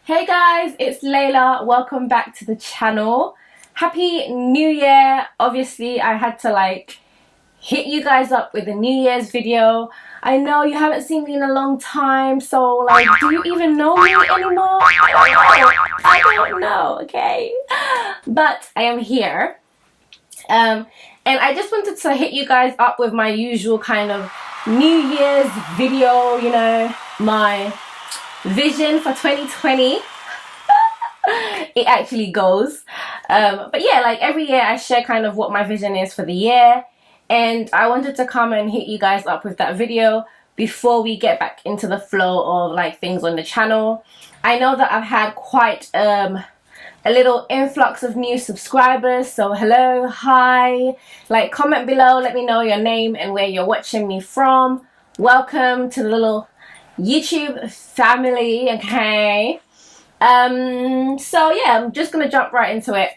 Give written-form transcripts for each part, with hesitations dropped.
Hey guys, it's Layla. Welcome back to the channel. Happy New Year. Obviously, I had to hit you guys up with a New Year's video. I know you haven't seen me in a long time, so do you even know me anymore? I don't know, okay? But I am here. And I just wanted to hit you guys up with my usual kind of New Year's video, my vision for 2020. It actually goes. But yeah, every year I share kind of what my vision is for the year. And I wanted to come and hit you guys up with that video before we get back into the flow of things on the channel. I know that I've had quite a little influx of new subscribers, so hello, hi. Comment below, let me know your name and where you're watching me from. Welcome to the little YouTube family, okay? So yeah, I'm just gonna jump right into it.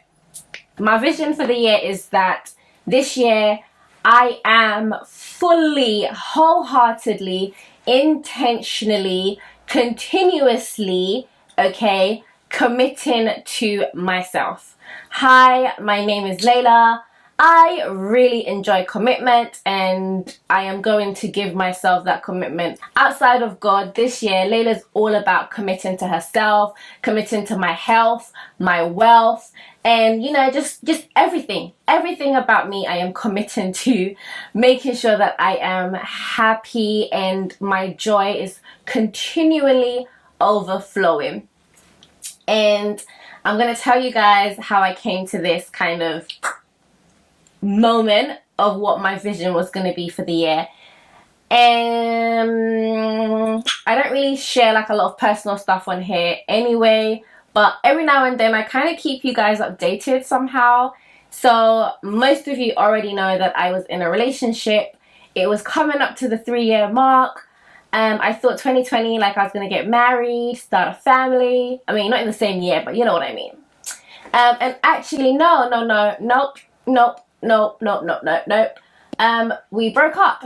My vision for the year is that this year I am fully, wholeheartedly, intentionally, continuously, okay, committing to myself. Hi, my name is Layla. I really enjoy commitment, and I am going to give myself that commitment. Outside of God, this year, Layla's all about committing to herself, committing to my health, my wealth, and just everything about me. I am committing to making sure that I am happy and my joy is continually overflowing. And I'm going to tell you guys how I came to this kind of moment of what my vision was going to be for the year. And I don't really share a lot of personal stuff on here anyway, but every now and then I kind of keep you guys updated somehow. So most of you already know that I was in a relationship. It was coming up to the 3-year mark. I thought 2020 I was going to get married, start a family. I mean, not in the same year, but you know what I mean. And actually nope. We broke up.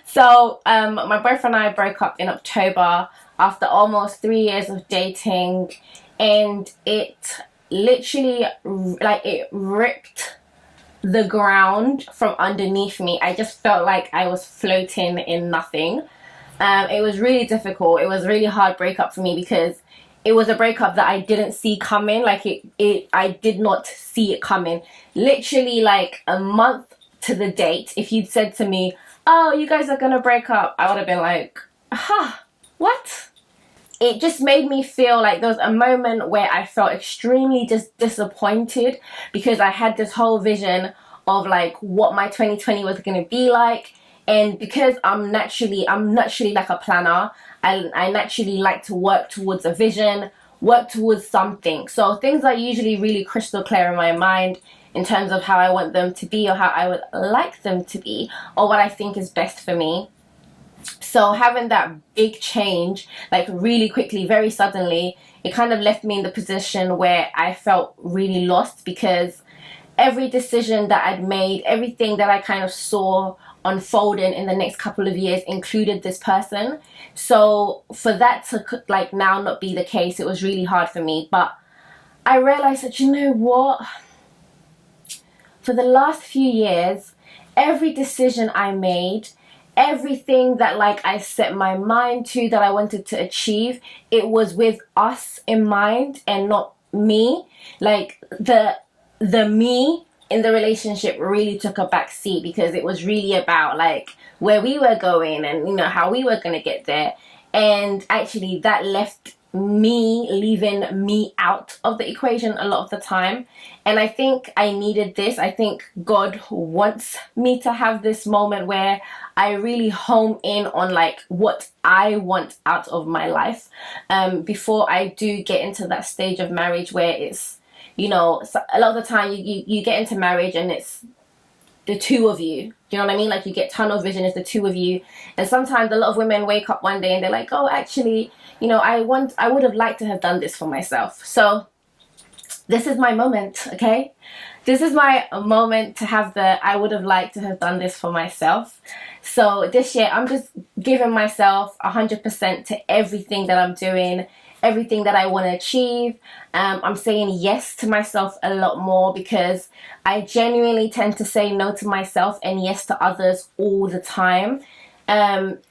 So my boyfriend and I broke up in October after almost 3 years of dating, and it literally it ripped the ground from underneath me. I just felt like I was floating in nothing. It was really difficult. It was a really hard breakup for me because it was a breakup that I didn't see coming. I did not see it coming. Literally a month to the date, if you'd said to me, oh, you guys are gonna break up, I would have been like, what? It just made me feel like there was a moment where I felt extremely disappointed because I had this whole vision of what my 2020 was gonna be like. And because I'm naturally like a planner, I naturally like to work towards a vision, work towards something. So things are usually really crystal clear in my mind in terms of how I want them to be or how I would like them to be or what I think is best for me. So having that big change really quickly, very suddenly, it kind of left me in the position where I felt really lost because every decision that I'd made, everything that I kind of saw unfolding in the next couple of years included this person. So for that to now not be the case, it was really hard for me. But I realized that, you know what, for the last few years, every decision I made, everything that I set my mind to, that I wanted to achieve, it was with us in mind and not me. The me in the relationship really took a back seat because it was really about where we were going and how we were going to get there. And actually that left me, leaving me out of the equation a lot of the time. And I think I needed this. I think God wants me to have this moment where I really home in on what I want out of my life before I do get into that stage of marriage where it's a lot of the time you get into marriage and it's the two of you. Do you know what I mean? You get tunnel vision, it's the two of you. And sometimes a lot of women wake up one day and they're like, oh, actually, I would have liked to have done this for myself. So this is my moment, okay? This is my moment to have I would have liked to have done this for myself. So this year I'm just giving myself 100% to everything that I'm doing, everything that I want to achieve. I'm saying yes to myself a lot more because I genuinely tend to say no to myself and yes to others all the time.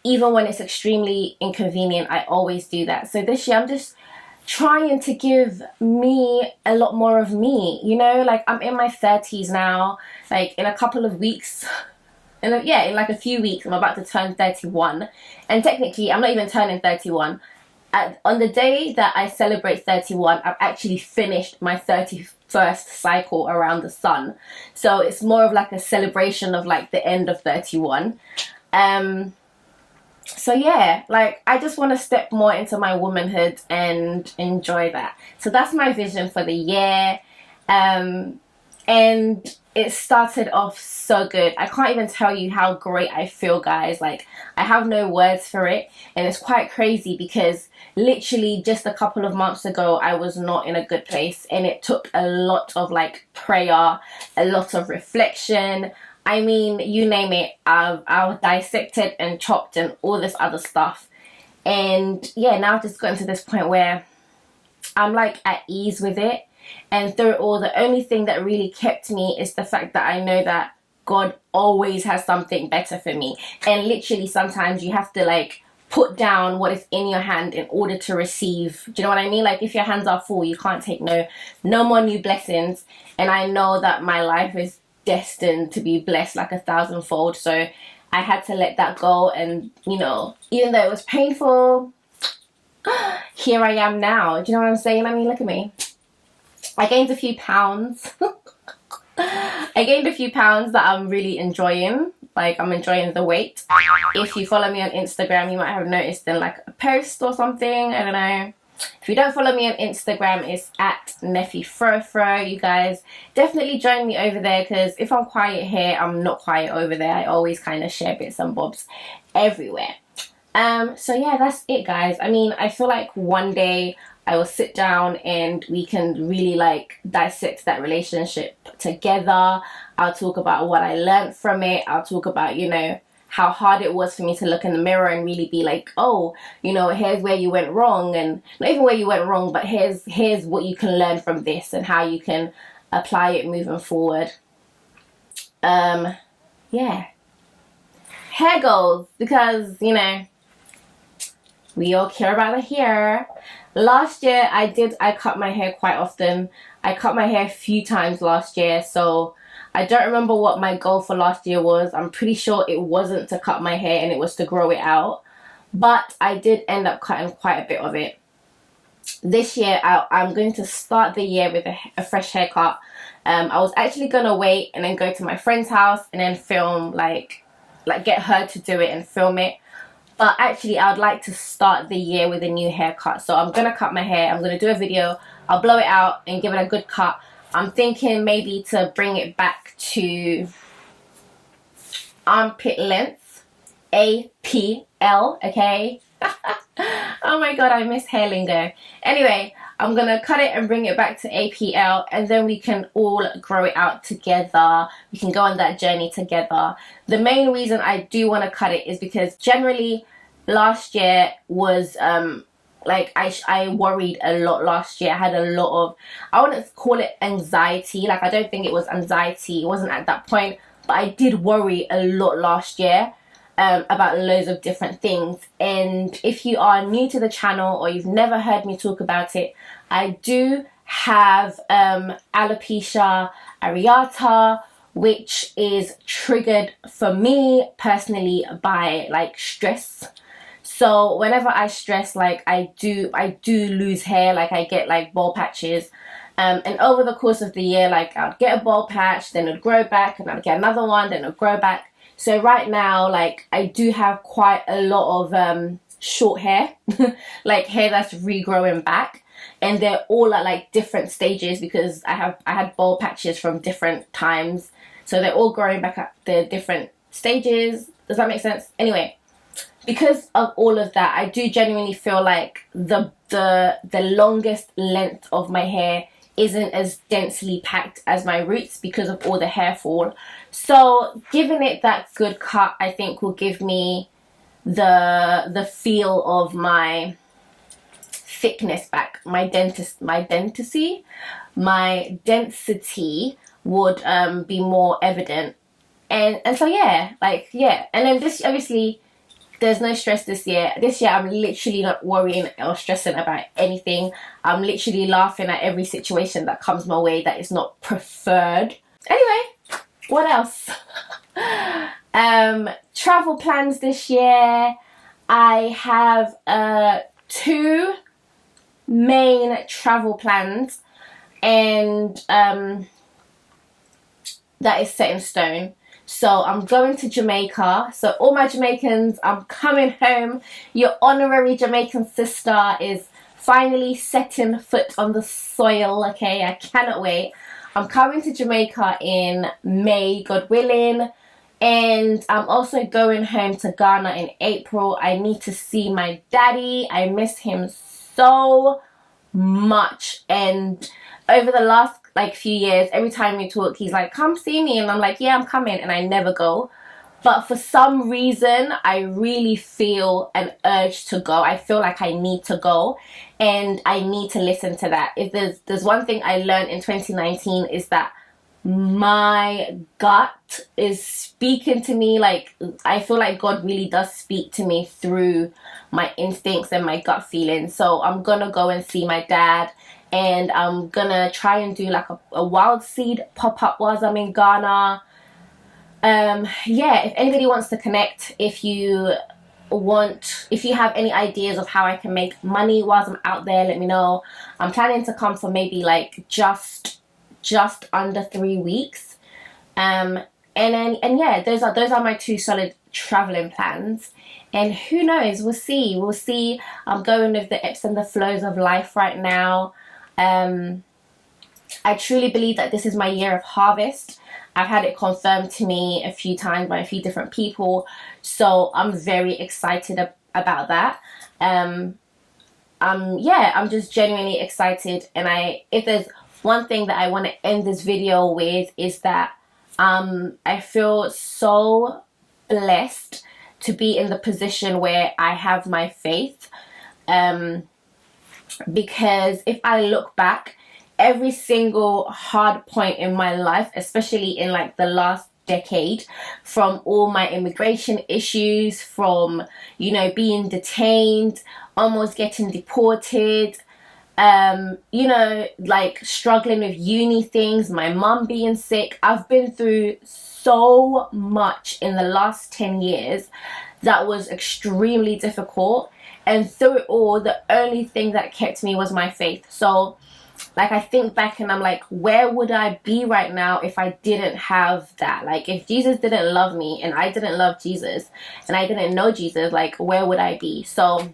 Even when it's extremely inconvenient, I always do that. So this year I'm just trying to give me a lot more of me, you know, like I'm in my 30s now, like in a couple of weeks, in like a few weeks I'm about to turn 31, and technically I'm not even turning 31. On the day that I celebrate 31, I've actually finished my 31st cycle around the sun, so it's more of like a celebration of like the end of 31. So yeah, like I just want to step more into my womanhood and enjoy that. So that's my vision for the year. And it started off so good. I can't even tell you how great I feel, guys. Like I have no words for it, and it's quite crazy because literally just a couple of months ago I was not in a good place, and it took a lot of like prayer, a lot of reflection. I mean, you name it, I've dissected and chopped and all this other stuff. And yeah, now I've just gotten to this point where I'm like at ease with it. And through it all, the only thing that really kept me is the fact that I know that God always has something better for me. And literally sometimes you have to like put down what is in your hand in order to receive. Do you know what I mean? Like if your hands are full, you can't take no more new blessings. And I know that my life is destined to be blessed like 1,000-fold, so I had to let that go. And you know, even though it was painful, here I am now. Do you know what I'm saying? I mean, look at me. I gained a few pounds. I gained a few pounds that I'm really enjoying. Like I'm enjoying the weight. If you follow me on Instagram, you might have noticed in like a post or something, I don't know. If you don't follow me on Instagram, it's at neffyfrofro. You guys definitely join me over there, because if I'm quiet here, I'm not quiet over there. I always kind of share bits and bobs everywhere. So yeah, that's it, guys. I mean, I feel like one day I will sit down and we can really like dissect that relationship together. I'll talk about what I learned from it. I'll talk about, you know, how hard it was for me to look in the mirror and really be like, oh, you know, here's where you went wrong, and not even where you went wrong, but here's what you can learn from this and how you can apply it moving forward. Yeah, hair goals, because you know we all care about the hair. Last year I cut my hair quite often. I cut my hair a few times last year, so I don't remember what my goal for last year was. I'm pretty sure it wasn't to cut my hair and it was to grow it out. But I did end up cutting quite a bit of it. This year, I'm going to start the year with a fresh haircut. I was actually going to wait and then go to my friend's house and then film, like get her to do it and film it. But actually, I would like to start the year with a new haircut. So I'm going to cut my hair. I'm going to do a video. I'll blow it out and give it a good cut. I'm thinking maybe to bring it back to armpit length, APL, okay? Oh my god, I miss hair lingo. Anyway, I'm gonna cut it and bring it back to APL, and then we can all grow it out together. We can go on that journey together. The main reason I do want to cut it is because generally last year was like I worried a lot last year. I had a lot of, I wouldn't call it anxiety, like I don't think it was anxiety, it wasn't at that point, but I did worry a lot last year about loads of different things. And if you are new to the channel or you've never heard me talk about it, I do have alopecia areata, which is triggered for me personally by like stress. So whenever I stress, like I do lose hair, like I get like bald patches. And over the course of the year, like I'd get a bald patch, then it'd grow back, and I'd get another one, then it'd grow back. So right now, like I do have quite a lot of short hair, like hair that's regrowing back. And they're all at like different stages because I had bald patches from different times. So they're all growing back at the different stages. Does that make sense? Anyway, because of all of that, I do genuinely feel like the longest length of my hair isn't as densely packed as my roots because of all the hair fall. So giving it that good cut, I think will give me the feel of my thickness back, my density would be more evident. And so yeah, like, yeah. And then this, obviously, there's no stress this year. This year I'm literally not worrying or stressing about anything. I'm literally laughing at every situation that comes my way that is not preferred. Anyway, what else? Travel plans this year. I have 2 main travel plans, and that is set in stone. So I'm going to Jamaica. So all my Jamaicans, I'm coming home. Your honorary Jamaican sister is finally setting foot on the soil, okay? I cannot wait. I'm coming to Jamaica in May, God willing. And I'm also going home to Ghana in April. I need to see my daddy. I miss him so much. And over the last few years, every time we talk, he's like, come see me, and I'm like, yeah, I'm coming, and I never go. But for some reason, I really feel an urge to go. I feel like I need to go, and I need to listen to that. If there's one thing I learned in 2019, is that my gut is speaking to me. Like, I feel like God really does speak to me through my instincts and my gut feelings. So I'm gonna go and see my dad, and I'm gonna try and do like a wild seed pop-up whilst I'm in Ghana. Yeah, if anybody wants to connect, if you have any ideas of how I can make money whilst I'm out there, let me know. I'm planning to come for maybe like just under 3 weeks. And yeah, those are my 2 solid traveling plans. And who knows, we'll see. I'm going with the ebbs and the flows of life right now. I truly believe that this is my year of harvest. I've had it confirmed to me a few times by a few different people, so I'm very excited about that. Yeah, I'm just genuinely excited. And if there's one thing that I want to end this video with, is that I feel so blessed to be in the position where I have my faith. Because if I look back, every single hard point in my life, especially in like the last decade, from all my immigration issues, from, you know, being detained, almost getting deported, you know, like struggling with uni things, my mum being sick. I've been through so much in the last 10 years that was extremely difficult. And through it all, the only thing that kept me was my faith. So, like, I think back and I'm like, where would I be right now if I didn't have that? Like, if Jesus didn't love me and I didn't love Jesus and I didn't know Jesus, like, where would I be? So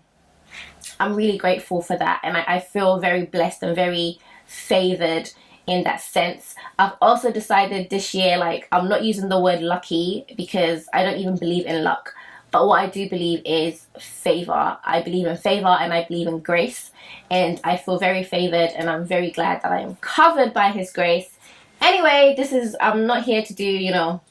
I'm really grateful for that. And I feel very blessed and very favored in that sense. I've also decided this year, like, I'm not using the word lucky because I don't even believe in luck. But what I do believe is favor. I believe in favor and I believe in grace. And I feel very favored, and I'm very glad that I am covered by His grace. Anyway, I'm not here to do, you know,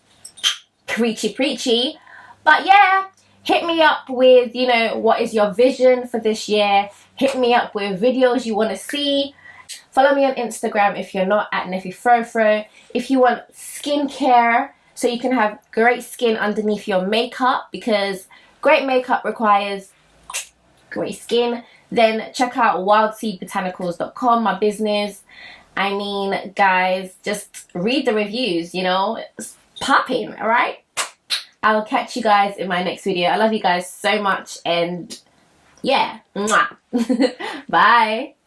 preachy. But yeah, hit me up with, you know, what is your vision for this year? Hit me up with videos you want to see. Follow me on Instagram if you're not, at NeffyFroFro. If you want skincare, so you can have great skin underneath your makeup, because great makeup requires great skin, then check out wildseedbotanicals.com, my business. I mean, guys, just read the reviews, you know, it's popping, all right? I'll catch you guys in my next video. I love you guys so much, and yeah, mwah. Bye.